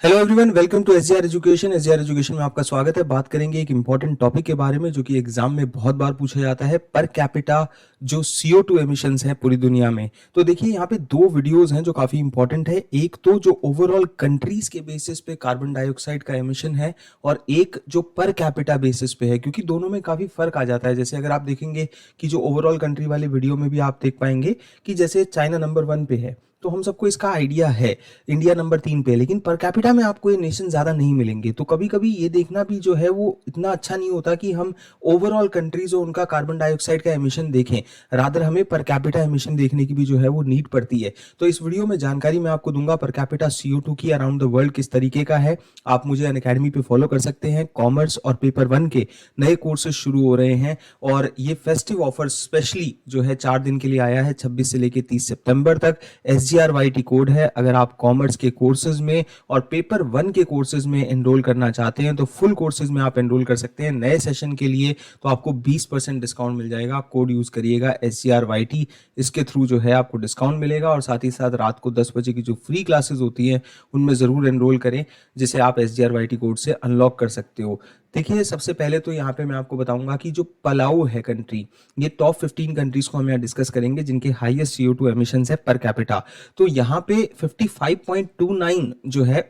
Hello everyone, welcome to SGR education. SGR education में आपका स्वागत है। बात करेंगे एक इंपॉर्टेंट टॉपिक के बारे में जो कि एग्जाम में बहुत बार पूछा जाता है, पर कैपिटा जो CO2 एमिशंस हैं पूरी दुनिया में। तो देखिए यहाँ पे दो वीडियोस हैं जो काफी इंपॉर्टेंट है। एक तो जो ओवरऑल कंट्रीज के बेसिस पे कार्बन डाइऑक्साइड का एमिशन है, और एक जो पर कैपिटा बेसिस पे है, क्योंकि दोनों में काफी फर्क आ जाता है। जैसे अगर आप देखेंगे कि जो ओवरऑल कंट्री वाले वीडियो में भी आप देख पाएंगे कि जैसे चाइना नंबर 1 पे है, तो हम सबको इसका आइडिया है। इंडिया नंबर 3 पे है, लेकिन पर कैपिटा में आपको ये नेशन ज्यादा नहीं मिलेंगे। तो कभी कभी ये देखना भी जो है वो इतना अच्छा नहीं होता कि हम ओवरऑल कंट्रीज और उनका कार्बन डाइऑक्साइड का एमिशन देखें, रादर हमें पर कैपिटा एमिशन देखने की भी जो है वो नीड पड़ती है। तो इस वीडियो में जानकारी मैं आपको दूंगा पर कैपिटा CO2 की अराउंड द वर्ल्ड किस तरीके का है। आप मुझे अनअकैडमी पे फॉलो कर सकते हैं। कॉमर्स और पेपर 1 के नए कोर्सेज शुरू हो रहे हैं, और ये फेस्टिव ऑफर स्पेशली जो है 4 दिन के लिए आया है, 26 से लेकर 30 सितंबर तक। SGRYT कोड है। अगर आप कॉमर्स के कोर्सेज में और पेपर 1 के कोर्सेज में एनरोल करना चाहते हैं तो फुल कोर्सेज में आप एनरोल कर सकते हैं नए सेशन के लिए। तो आपको 20% डिस्काउंट मिल जाएगा। आप कोड यूज करिएगा SGRYT, इसके थ्रू जो है आपको डिस्काउंट मिलेगा। और साथ ही साथ रात को 10 बजे की जो फ्री क्लासेस होती हैं उनमें जरूर एनरोल करें, जिसे आप SGRYT कोड से अनलॉक कर सकते हो। देखिए, सबसे पहले तो यहाँ पे मैं आपको बताऊंगा कि जो पलाऊ है कंट्री, ये टॉप 15 कंट्रीज को हम यहाँ डिस्कस करेंगे जिनके हाईएस्ट CO2 एमिशंस है पर कैपिटा। तो यहाँ पे 55.29 जो है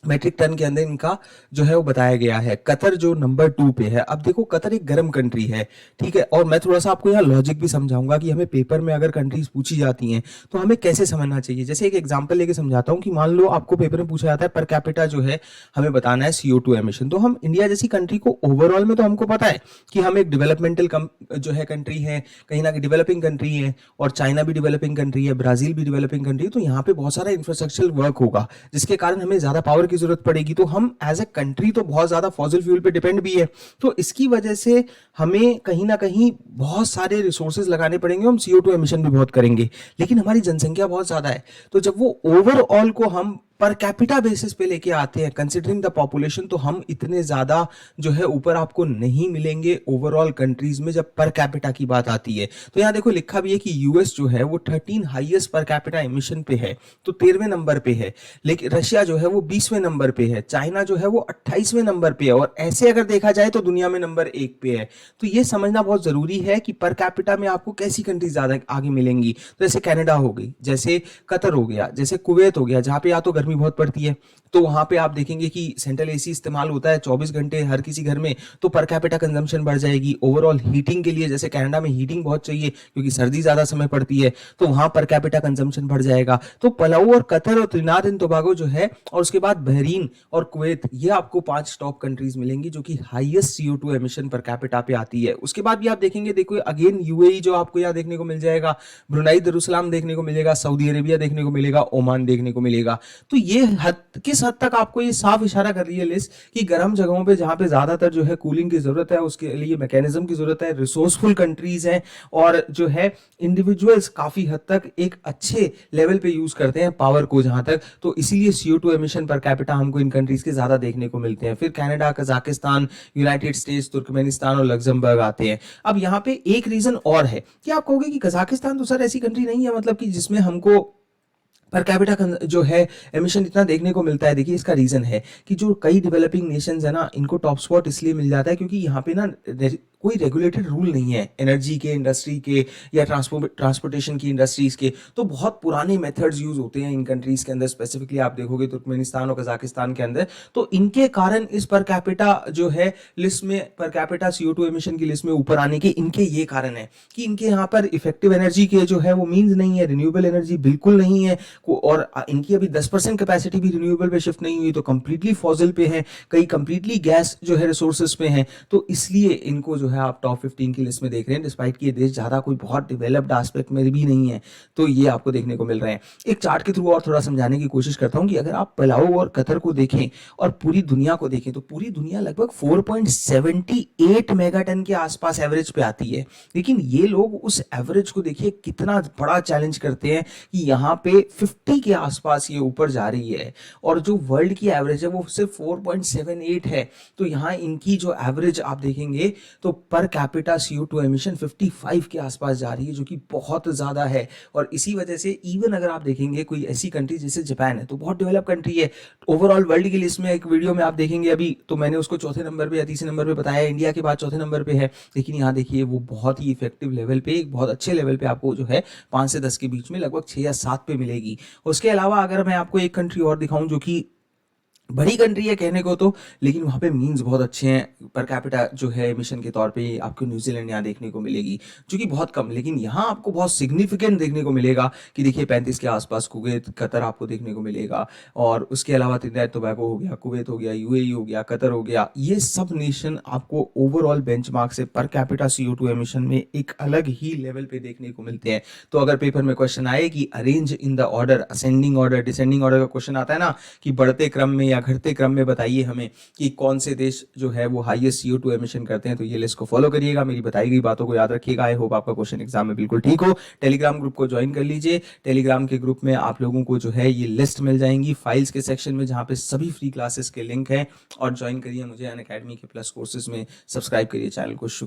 मैट्रिक टन के अंदर इनका जो है वो बताया गया है। कतर जो नंबर 2 पे है। अब देखो, कतर एक गर्म कंट्री है, ठीक है। और मैं थोड़ा सा आपको यहाँ लॉजिक भी समझाऊंगा कि हमें पेपर में अगर कंट्रीज पूछी जाती हैं तो हमें कैसे समझना चाहिए। जैसे एक एग्जांपल लेके समझाता हूँ कि मान लो आपको पेपर में पूछा जाता है पर कैपिटा जो है हमें बताना है CO2 एमिशन। तो हम इंडिया जैसी कंट्री को ओवरऑल में तो हमको पता है कि हम एक डेवलपमेंटल जो है कंट्री है, कहीं ना कहीं डेवलपिंग कंट्री है, और चाइना भी डेवलपिंग कंट्री है, ब्राजील भी डेवलपिंग कंट्री है। तो यहाँ पे बहुत सारा इंफ्रास्ट्रक्चर वर्क होगा जिसके कारण हमें ज्यादा पावर की जरूरत पड़ेगी। तो हम एज ए कंट्री तो बहुत ज्यादा फॉसिल फ्यूल पे डिपेंड भी है। तो इसकी वजह से हमें कहीं ना कहीं बहुत सारे रिसोर्सेज लगाने पड़ेंगे। हम CO2 एमिशन भी बहुत करेंगे, लेकिन हमारी जनसंख्या बहुत ज्यादा है। तो जब वो ओवरऑल को हम पर कैपिटा बेसिस पे लेके आते हैं, कंसिडरिंग द पॉपुलेशन, तो हम इतने ज्यादा जो है ऊपर आपको नहीं मिलेंगे ओवरऑल कंट्रीज में जब पर कैपिटा की बात आती है। तो यहां देखो लिखा भी है कि यूएस जो है वो 13 हाईएस्ट पर कैपिटा एमिशन पे है, तो 13वें नंबर पे है। लेकिन रशिया जो है वो 20वें नंबर पे है। चाइना जो है वो 28वें नंबर पे है। और ऐसे अगर देखा जाए तो दुनिया में नंबर 1 पे है। तो ये समझना बहुत जरूरी है कि पर कैपिटा में आपको कैसी कंट्रीज ज्यादा आगे मिलेंगी। तो जैसे कनाडा हो गई, जैसे कतर हो गया, जैसे कुवैत हो गया, जहां पे या तो गर्मी बहुत पड़ती है, तो वहां पे आप देखेंगे कि सेंट्रल एसी इस्तेमाल होता है 24 घंटे हर किसी घर में, तो पर कैपिटा कंजम्पशन बढ़ जाएगी। ओवरऑल हीटिंग के लिए, जैसे कनाडा में हीटिंग बहुत चाहिए क्योंकि सर्दी ज्यादा समय पड़ती है, तो वहां पर कैपिटा कंजम्पशन बढ़ जाएगा। तो पलाऊ और कतर और त्रिनाद एंड टोबागो जो है, और उसके बाद बहरीन और कुवैत, ये आपको 5 टॉप कंट्रीज मिलेंगी जो कि highest CO2 emission per capita पे आती है। उसके बाद भी आप देखेंगे, देखो अगेन UAE जो आपको यहाँ देखने को मिल जाएगा, ब्रुनाई दरुसलाम देखने को मिलेगा, सऊदी अरेबिया देखने को मिलेगा, ओमान देखने को मिलेगा। तो ये किस हद तक आपको ये साफ इशारा कर रही है लिस्ट कि गर्म जगहों पे जहां पे ज्यादातर जो है कूलिंग की जरूरत है, उसके लिए मैकेनिज्म की जरूरत है, रिसोर्सफुल कंट्रीज हैं, और जो है इंडिविजुअल्स काफी हद तक एक अच्छे लेवल पे यूज करते हैं पावर को जहां तक। तो इसीलिए CO2 एमिशन पर कैपिटा हमको इन कंट्रीज के ज्यादा देखने को मिलते हैं। फिर Canada, Kazakhstan, United states, Turkmenistan और लग्जमबर्ग आते हैं। अब यहाँ पे एक रीजन और है कि आप कहोगे कि कजाकिस्तान तो सर ऐसी कंट्री नहीं है, मतलब कि जिसमें हमको पर कैपिटा जो है एमिशन इतना देखने को मिलता है। देखिए, इसका रीजन है कि जो कई डेवलपिंग नेशंस है ना, इनको टॉप स्पॉट इसलिए मिल जाता है क्योंकि यहाँ पे ना कोई रेगुलेटेड रूल नहीं है एनर्जी के, इंडस्ट्री के, या ट्रांसपोर्टेशन की इंडस्ट्रीज के। तो बहुत पुराने मेथड्स यूज होते हैं इन कंट्रीज के अंदर, स्पेसिफिकली आप देखोगे तुर्कमेनिस्तान और कजाकिस्तान के अंदर। तो इनके कारण इस पर कैपिटा जो है लिस्ट में, पर कैपिटा CO2 एमिशन की लिस्ट में ऊपर आने के इनके ये कारण है कि इनके यहाँ पर इफेक्टिव एनर्जी के जो है वो मीन्स नहीं है, रिन्यूएबल एनर्जी बिल्कुल नहीं है, और इनकी अभी 10% कैपेसिटी भी रिन्यूएबल पे शिफ्ट नहीं हुई, तो कंप्लीटली फॉसिल पे है, कई कंप्लीटली गैस जो है रिसोर्सेज पे हैं। तो इसलिए इनको जो है आप टॉप 15 की लिस्ट में देख रहे हैं, डिस्पाइट कि ये देश ज्यादा कोई बहुत डेवलप्ड एस्पेक्ट में भी नहीं है। तो ये आपको देखने को मिल रहे हैं। एक चार्ट के थ्रू और थोड़ा समझाने की कोशिश करता हूं कि अगर आप पलाऊ और कतर को देखें और पूरी दुनिया को देखें, तो पूरी दुनिया लगभग 4.78 मेगाटन के आसपास एवरेज पे आती है। लेकिन ये लोग उस एवरेज को देखिए कितना बड़ा चैलेंज करते हैं कि यहाँ पे 50 के आसपास ये ऊपर जा रही है, और जो वर्ल्ड की एवरेज है वो सिर्फ 4.78 है। तो यहाँ इनकी जो एवरेज आप देखेंगे तो पर कैपिटा CO2 एमिशन 55 के आसपास जा रही है, जो कि बहुत ज़्यादा है। और इसी वजह से इवन अगर आप देखेंगे कोई ऐसी कंट्री जैसे जापान है, तो बहुत डेवलप कंट्री है ओवरऑल वर्ल्ड की लिस्ट में। एक वीडियो में आप देखेंगे अभी, तो मैंने उसको चौथे नंबर पे या तीसरे नंबर पे बताया, इंडिया के बाद चौथे नंबर पे है। लेकिन यहाँ देखिए वो बहुत ही इफेक्टिव लेवल पे, एक बहुत अच्छे लेवल पे आपको जो है 5 से 10 के बीच में लगभग 6 या 7 पे मिलेगी। उसके अलावा अगर मैं आपको एक कंट्री और दिखाऊं जो कि बड़ी कंट्री है कहने को तो, लेकिन वहाँ पे मीन्स बहुत अच्छे हैं पर कैपिटा जो है एमिशन के तौर पे, आपको न्यूजीलैंड यहाँ देखने को मिलेगी जो कि बहुत कम, लेकिन यहाँ आपको बहुत सिग्निफिकेंट देखने को मिलेगा कि देखिए 35 के आसपास कुवैत, कतर आपको देखने को मिलेगा। और उसके अलावा त्रिनिदाद टोबैगो हो गया, कुवैत हो गया, यूएई हो गया, कतर हो गया, ये सब नेशन आपको ओवरऑल बेंचमार्क से पर कैपिटा CO2 एमिशन में एक अलग ही लेवल पे देखने को मिलते हैं। तो अगर पेपर में क्वेश्चन आए कि arrange in the order, ascending order, descending order का क्वेश्चन आता है ना कि बढ़ते क्रम में या घटते क्रम में बताइए हमें कि कौन से देश जो है वो हाईएस्ट CO2 एमिशन करते हैं, तो ये लिस्ट को फॉलो करिएगा, मेरी बताई गई बातों को याद रखिएगा। आई होप आपका क्वेश्चन एग्जाम में बिल्कुल ठीक हो। टेलीग्राम ग्रुप को ज्वाइन कर लीजिए। टेलीग्राम के ग्रुप में आप लोगों को जो है ये लिस्ट मिल जाएंगी फाइल्स के सेक्शन में, जहां पे सभी फ्री क्लासेस के लिंक हैं। और ज्वाइन करिए मुझे अनअकैडमी के प्लस कोर्सेज में, सब्सक्राइब करिए चैनल को। शुक्रिया।